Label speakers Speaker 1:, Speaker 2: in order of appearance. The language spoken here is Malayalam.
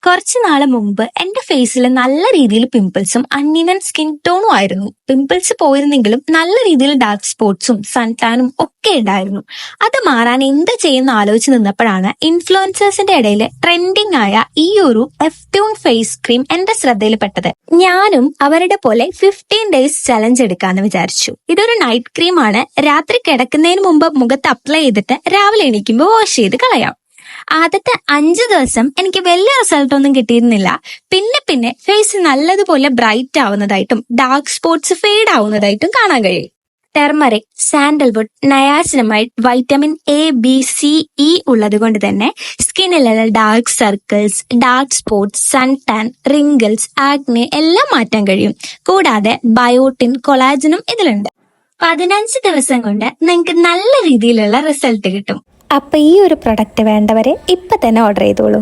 Speaker 1: കുറച്ചു നാള് മുമ്പ് എന്റെ ഫേസിൽ നല്ല രീതിയിൽ പിമ്പിൾസും അൺഈവൻ സ്കിൻ ടോണും ആയിരുന്നു. പിമ്പിൾസ് പോയിരുന്നെങ്കിലും നല്ല രീതിയിൽ ഡാർക്ക് സ്പോട്ട്സും സൺ ടാനും ഒക്കെ ഉണ്ടായിരുന്നു. അത് മാറാൻ എന്ത് ചെയ്യുന്ന ആലോചിച്ച് നിന്നപ്പോഴാണ് ഇൻഫ്ലുവൻസേഴ്സിന്റെ ഇടയിൽ ട്രെൻഡിങ് ആയ ഈ ഒരു എഫ്റ്റ്യൂൺ ഫേസ് ക്രീം എന്റെ ശ്രദ്ധയിൽപ്പെട്ടത്. ഞാനും അവരുടെ പോലെ 15 ഡേയ്സ് ചലഞ്ച് എടുക്കാന്ന് വിചാരിച്ചു. ഇതൊരു നൈറ്റ് ക്രീമാണ്. രാത്രി കിടക്കുന്നതിന് മുമ്പ് മുഖത്ത് അപ്ലൈ ചെയ്തിട്ട് രാവിലെ എണീക്കുമ്പോൾ വാഷ് ചെയ്ത് കളയാം. ആദ്യത്തെ 5 ദിവസം എനിക്ക് വലിയ റിസൾട്ട് ഒന്നും കിട്ടിയിരുന്നില്ല. പിന്നെ ഫേസ് നല്ലതുപോലെ ബ്രൈറ്റ് ആവുന്നതായിട്ടും ഡാർക്ക് സ്പോട്ട്സ് ഫെയ്ഡ് ആവുന്നതായിട്ടും കാണാൻ കഴിയും. Turmeric, sandalwood, niacinamide, vitamin A, B, C, E ഉള്ളത് കൊണ്ട് തന്നെ സ്കിന്നിലുള്ള dark circles, dark spots, sun tan, wrinkles, acne എല്ലാം മാറ്റാൻ കഴിയും. കൂടാതെ ബയോട്ടിൻ, കൊളാജനും ഇതിലുണ്ട്. 15 ദിവസം കൊണ്ട് നിങ്ങൾക്ക് നല്ല രീതിയിലുള്ള റിസൾട്ട് കിട്ടും.
Speaker 2: അപ്പോൾ ഈ ഒരു പ്രൊഡക്റ്റ് വേണ്ടവരെ ഇപ്പം തന്നെ ഓർഡർ ചെയ്തോളൂ.